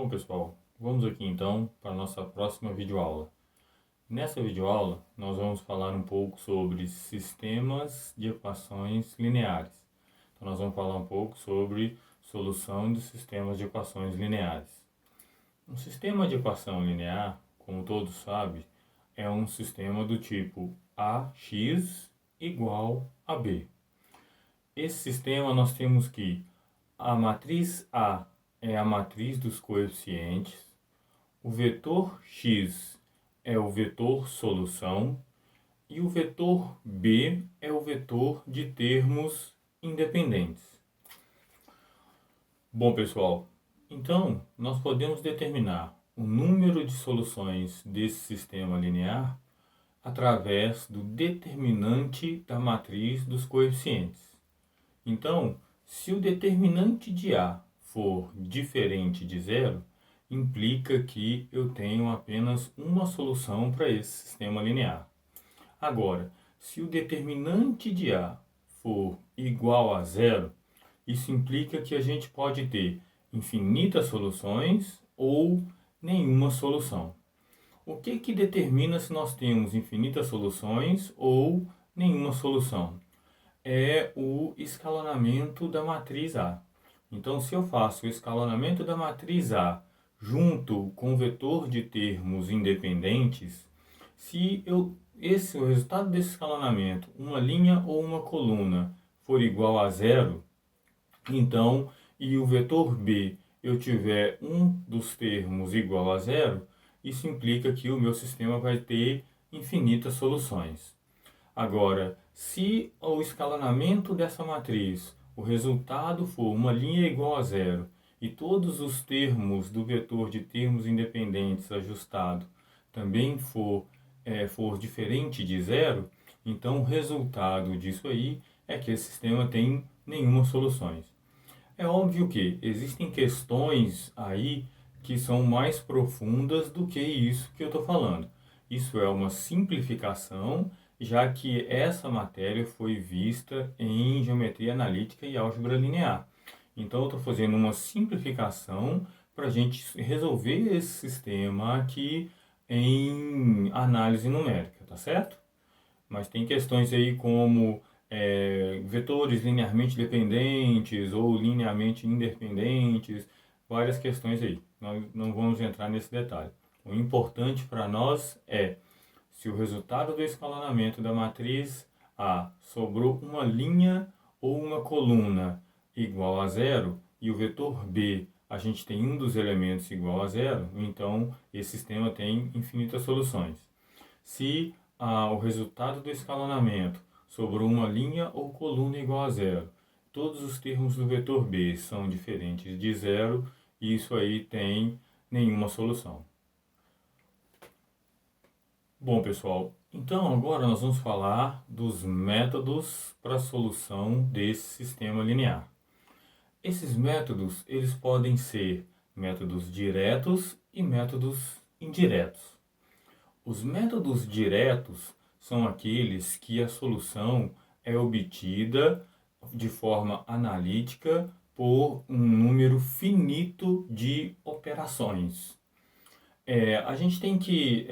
Bom, pessoal, vamos aqui então para a nossa próxima videoaula. Nessa videoaula, nós vamos falar um pouco sobre sistemas de equações lineares. Então, nós vamos falar um pouco sobre solução de sistemas de equações lineares. Um sistema de equação linear, como todos sabem, é um sistema do tipo AX igual a B. Esse sistema nós temos que a matriz A é a matriz dos coeficientes, o vetor x é o vetor solução e o vetor b é o vetor de termos independentes. Bom, pessoal, então nós podemos determinar o número de soluções desse sistema linear através do determinante da matriz dos coeficientes. Então, se o determinante de A for diferente de zero, implica que eu tenho apenas uma solução para esse sistema linear. Agora, se o determinante de A for igual a zero, isso implica que a gente pode ter infinitas soluções ou nenhuma solução. O que determina se nós temos infinitas soluções ou nenhuma solução? É o escalonamento da matriz A. Então, se eu faço o escalonamento da matriz A junto com o vetor de termos independentes, se o resultado desse escalonamento, uma linha ou uma coluna, for igual a zero, então, e o vetor B eu tiver um dos termos igual a zero, isso implica que o meu sistema vai ter infinitas soluções. Agora, se o escalonamento dessa matriz, o resultado for uma linha igual a zero e todos os termos do vetor de termos independentes ajustado também for diferente de zero, então o resultado disso aí é que esse sistema tem nenhuma soluções. É óbvio que existem questões aí que são mais profundas do que isso que eu estou falando. Isso é uma simplificação, já que essa matéria foi vista em geometria analítica e álgebra linear. Então, eu estou fazendo uma simplificação para a gente resolver esse sistema aqui em análise numérica, tá certo? Mas tem questões aí como vetores linearmente dependentes ou linearmente independentes, várias questões aí. Nós não vamos entrar nesse detalhe. O importante para nós é se o resultado do escalonamento da matriz A sobrou uma linha ou uma coluna igual a zero e o vetor B a gente tem um dos elementos igual a zero, então esse sistema tem infinitas soluções. Se o resultado do escalonamento sobrou uma linha ou coluna igual a zero, todos os termos do vetor B são diferentes de zero, e isso aí tem nenhuma solução. Bom, pessoal, então agora nós vamos falar dos métodos para a solução desse sistema linear. Esses métodos, eles podem ser métodos diretos e métodos indiretos. Os métodos diretos são aqueles que a solução é obtida de forma analítica por um número finito de operações. A gente tem que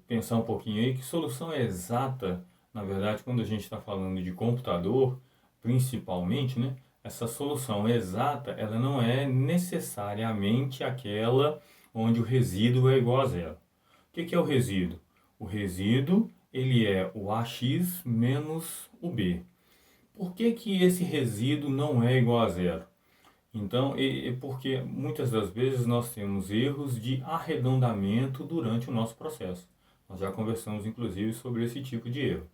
pensar um pouquinho aí que solução exata, na verdade, quando a gente está falando de computador, principalmente, né, essa solução exata, ela não é necessariamente aquela onde o resíduo é igual a zero. O que é o resíduo? O resíduo, ele é o AX menos o B. Por que esse resíduo não é igual a zero? Então, porque muitas das vezes nós temos erros de arredondamento durante o nosso processo. Nós já conversamos, inclusive, sobre esse tipo de erro.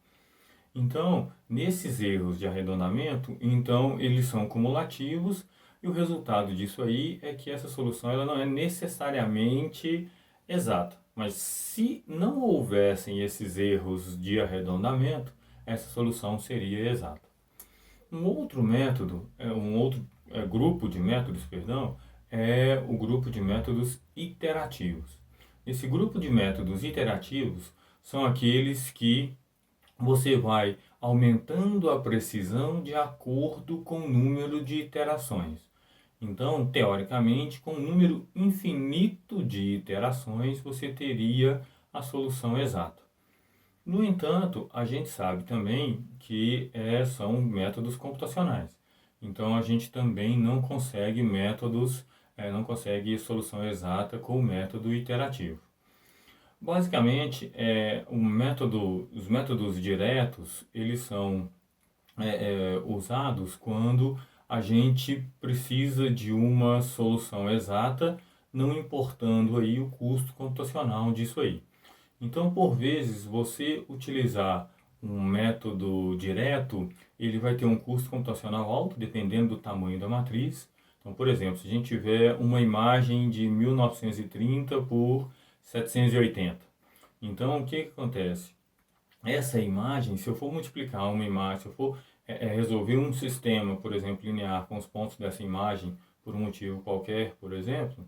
Então, nesses erros de arredondamento, então eles são cumulativos e o resultado disso aí é que essa solução ela não é necessariamente exata. Mas se não houvessem esses erros de arredondamento, essa solução seria exata. Um outro método, grupo de métodos, perdão, é o grupo de métodos iterativos. Esse grupo de métodos iterativos são aqueles que você vai aumentando a precisão de acordo com o número de iterações. Então, teoricamente, com um número infinito de iterações, você teria a solução exata. No entanto, a gente sabe também que são métodos computacionais. Então, a gente também não consegue não consegue solução exata com o método iterativo. Basicamente, os métodos diretos, eles são usados quando a gente precisa de uma solução exata, não importando aí o custo computacional disso aí. Então, por vezes, você utilizar um método direto, ele vai ter um custo computacional alto, dependendo do tamanho da matriz. Então, por exemplo, se a gente tiver uma imagem de 1930 por 780, então o que acontece? Essa imagem, se eu for multiplicar uma imagem, se eu for resolver um sistema, por exemplo, linear com os pontos dessa imagem por um motivo qualquer, por exemplo,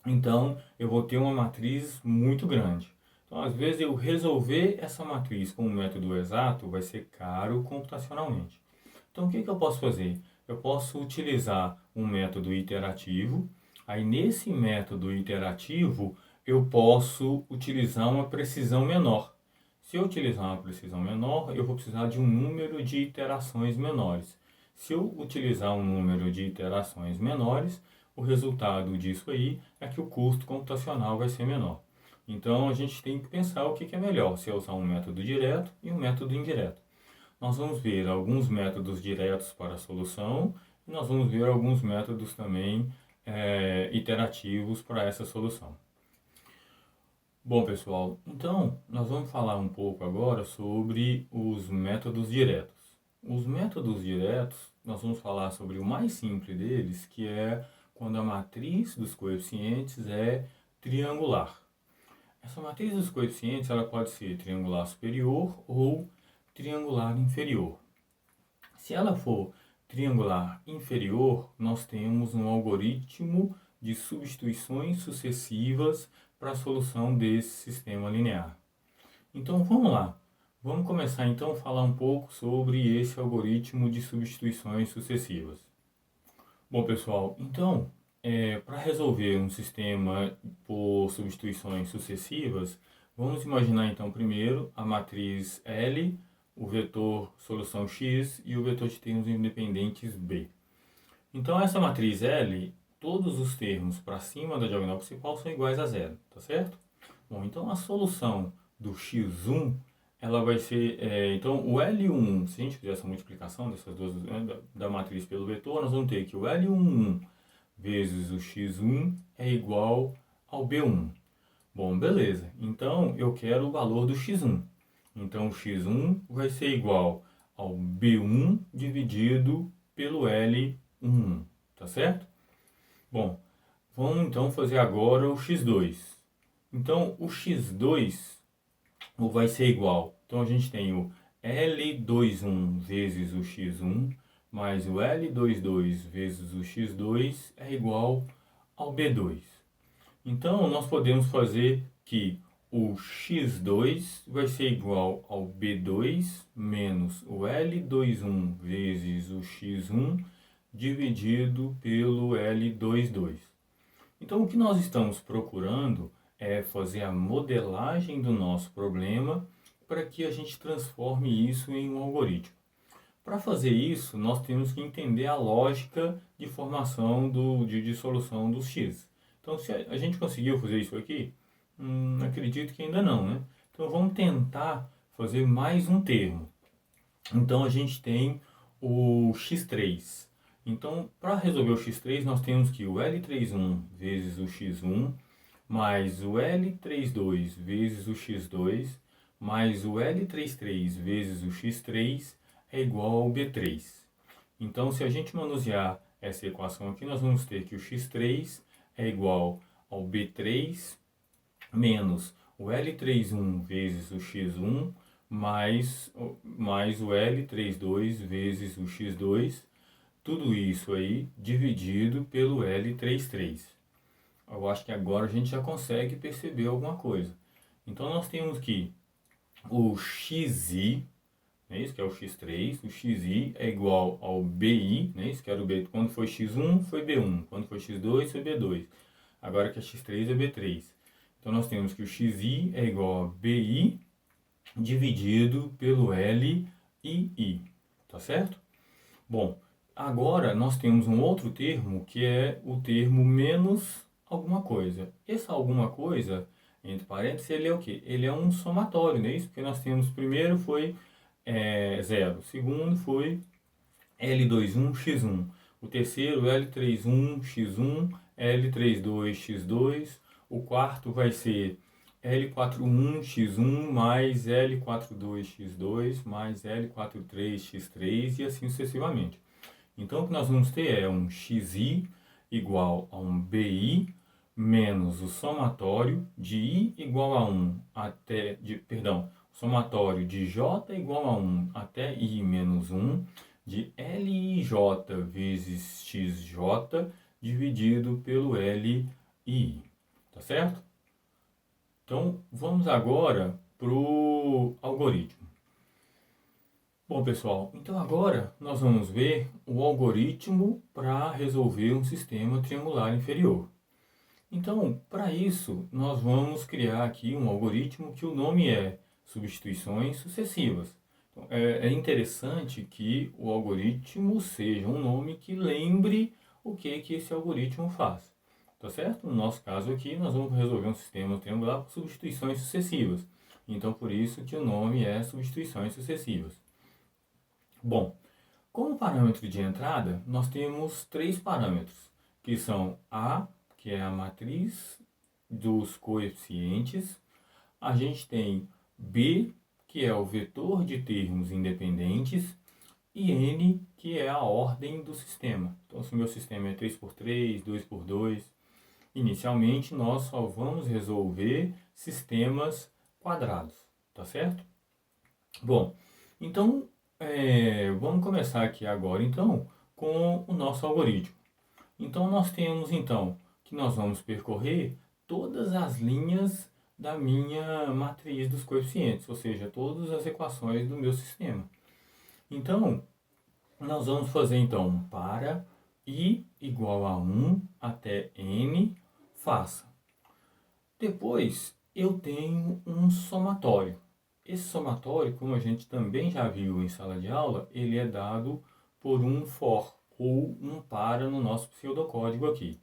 então eu vou ter uma matriz muito grande. Então, às vezes, eu resolver essa matriz com um método exato vai ser caro computacionalmente. Então, o que eu posso fazer? Eu posso utilizar um método iterativo. Aí, nesse método iterativo, eu posso utilizar uma precisão menor. Se eu utilizar uma precisão menor, eu vou precisar de um número de iterações menores. Se eu utilizar um número de iterações menores, o resultado disso aí é que o custo computacional vai ser menor. Então, a gente tem que pensar o que é melhor, se é usar um método direto e um método indireto. Nós vamos ver alguns métodos diretos para a solução e nós vamos ver alguns métodos também iterativos para essa solução. Bom, pessoal, então nós vamos falar um pouco agora sobre os métodos diretos. Os métodos diretos, nós vamos falar sobre o mais simples deles, que é quando a matriz dos coeficientes é triangular. Essa matriz dos coeficientes ela pode ser triangular superior ou triangular inferior. Se ela for triangular inferior, nós temos um algoritmo de substituições sucessivas para a solução desse sistema linear. Então vamos lá. Vamos começar então a falar um pouco sobre esse algoritmo de substituições sucessivas. Bom, pessoal, então para resolver um sistema por substituições sucessivas, vamos imaginar então primeiro a matriz L, o vetor solução x e o vetor de termos independentes b. Então essa matriz L, todos os termos para cima da diagonal principal são iguais a zero, tá certo? Bom, então a solução do x1, ela vai ser, então o L1, se a gente fizer essa multiplicação dessas duas, da matriz pelo vetor, nós vamos ter que o L11 vezes o x1 é igual ao b1. Bom, beleza. Então, eu quero o valor do x1. Então, o x1 vai ser igual ao b1 dividido pelo L11, tá certo? Bom, vamos então fazer agora o x2. Então, o x2 vai ser igual. Então, a gente tem o L21 vezes o x1 mais o L22 vezes o x2 é igual ao B2. Então, nós podemos fazer que o x2 vai ser igual ao B2 menos o L21 vezes o x1 dividido pelo L22. Então, o que nós estamos procurando é fazer a modelagem do nosso problema para que a gente transforme isso em um algoritmo. Para fazer isso, nós temos que entender a lógica de formação de solução dos x. Então, se a gente conseguiu fazer isso aqui, acredito que ainda não, né? Então, vamos tentar fazer mais um termo. Então, a gente tem o x3. Então, para resolver o x3, nós temos que o L31 vezes o x1, mais o L32 vezes o x2, mais o L33 vezes o x3, é igual ao B3. Então, se a gente manusear essa equação aqui, nós vamos ter que o x3 é igual ao B3 menos o L31 vezes o x1 mais o L32 vezes o x2, tudo isso aí dividido pelo L33. Eu acho que agora a gente já consegue perceber alguma coisa. Então, nós temos que o xi né, isso que é o x3, o xi é igual ao bi, né, isso que era o b, quando foi x1 foi b1, quando foi x2 foi b2, agora que é x3 é b3. Então nós temos que o xi é igual a bi dividido pelo L e I, tá certo? Bom, agora nós temos um outro termo que é o termo menos alguma coisa. Esse alguma coisa, entre parênteses, ele é o quê? Ele é um somatório, não é isso? Porque nós temos, primeiro foi 0, segundo foi L21x1, o terceiro L31x1, L32x2, o quarto vai ser L41x1 mais L42x2 mais L43x3 e assim sucessivamente. Então o que nós vamos ter é um xi igual a um bi menos o somatório de i igual a 1 até, o somatório de j igual a 1 até i menos 1 de lij vezes xj dividido pelo li, tá certo? Então, vamos agora para o algoritmo. Bom, pessoal, então agora nós vamos ver o algoritmo para resolver um sistema triangular inferior. Então, para isso, nós vamos criar aqui um algoritmo que o nome é substituições sucessivas. Então, é interessante que o algoritmo seja um nome que lembre o que esse algoritmo faz. Tá certo? No nosso caso aqui, nós vamos resolver um sistema triangular por substituições sucessivas. Então, por isso que o nome é substituições sucessivas. Bom, como parâmetro de entrada, nós temos três parâmetros, que são A, que é a matriz dos coeficientes, a gente tem B, que é o vetor de termos independentes, e N, que é a ordem do sistema. Então, se o meu sistema é 3x3, 2x2, inicialmente nós só vamos resolver sistemas quadrados, tá certo? Bom, então vamos começar aqui agora então com o nosso algoritmo. Então nós temos então que nós vamos percorrer todas as linhas da minha matriz dos coeficientes, ou seja, todas as equações do meu sistema. Então, nós vamos fazer então para i igual a 1 até n, faça. Depois, eu tenho um somatório. Esse somatório, como a gente também já viu em sala de aula, ele é dado por um for ou um para no nosso pseudocódigo aqui.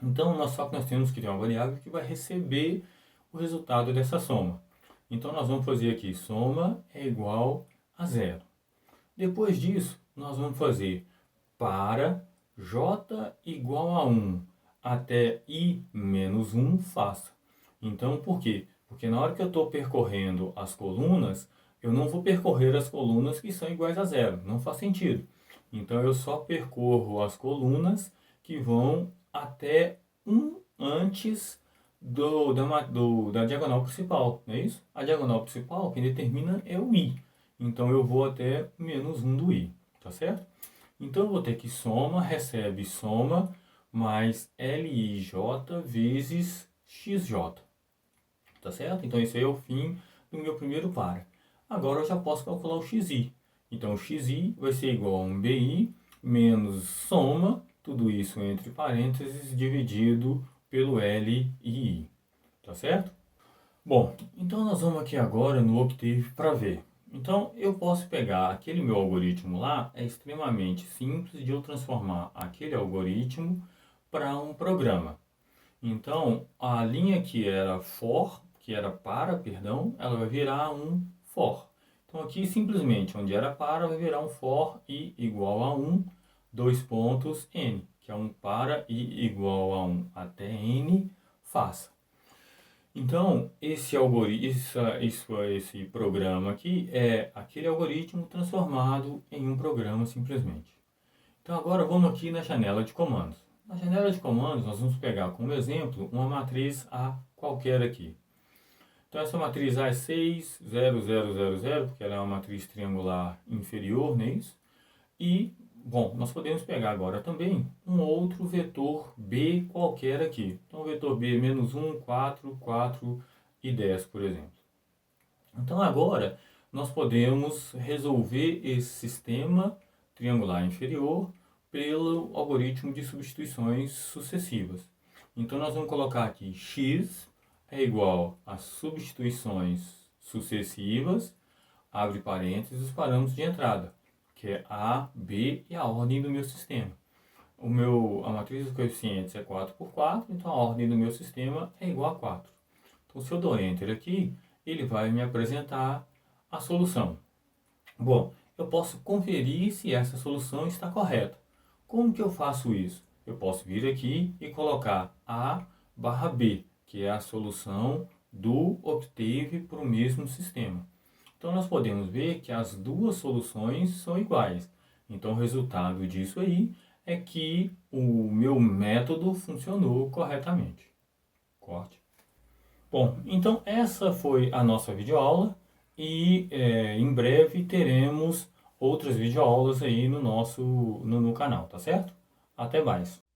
Então, só que nós temos que ter uma variável que vai receber o resultado dessa soma. Então, nós vamos fazer aqui, soma é igual a 0. Depois disso, nós vamos fazer para j igual a 1 até i menos 1, faça. Então, por quê? Porque na hora que eu estou percorrendo as colunas, eu não vou percorrer as colunas que são iguais a 0. Não faz sentido. Então, eu só percorro as colunas que vão até 1 antes da diagonal principal, não é isso? A diagonal principal, quem determina é o i. Então, eu vou até menos 1 do i, tá certo? Então, eu vou ter que soma, recebe soma, mais LIJ vezes XJ, tá certo? Então, esse aí é o fim do meu primeiro para. Agora, eu já posso calcular o XI. Então, o XI vai ser igual a um BI menos soma, tudo isso entre parênteses, dividido pelo L e I, tá certo? Bom, então nós vamos aqui agora no Octave para ver. Então, eu posso pegar aquele meu algoritmo lá, é extremamente simples de eu transformar aquele algoritmo para um programa. Então, a linha que era para, ela vai virar um for. Então, aqui simplesmente, onde era para, vai virar um for i igual a 1, dois pontos n, que é um para i igual a 1 até n, faça. Então, esse programa aqui é aquele algoritmo transformado em um programa simplesmente. Então, agora vamos aqui na janela de comandos. Na janela de comandos, nós vamos pegar como exemplo uma matriz A qualquer aqui. Então, essa matriz A é 6, 0, 0, 0, 0, porque ela é uma matriz triangular inferior, não é isso? E, bom, nós podemos pegar agora também um outro vetor B qualquer aqui. Então, o vetor B é menos 1, 4, 4 e 10, por exemplo. Então, agora, nós podemos resolver esse sistema triangular inferior pelo algoritmo de substituições sucessivas. Então nós vamos colocar aqui x é igual a substituições sucessivas, abre parênteses, os parâmetros de entrada, que é A, B e a ordem do meu sistema. A matriz dos coeficientes é 4 por 4, então a ordem do meu sistema é igual a 4. Então se eu dou Enter aqui, ele vai me apresentar a solução. Bom, eu posso conferir se essa solução está correta. Como que eu faço isso? Eu posso vir aqui e colocar A barra B, que é a solução do Octave para o mesmo sistema. Então nós podemos ver que as duas soluções são iguais. Então o resultado disso aí é que o meu método funcionou corretamente. Corte. Bom, então essa foi a nossa videoaula e em breve teremos outras videoaulas aí no canal, tá certo? Até mais!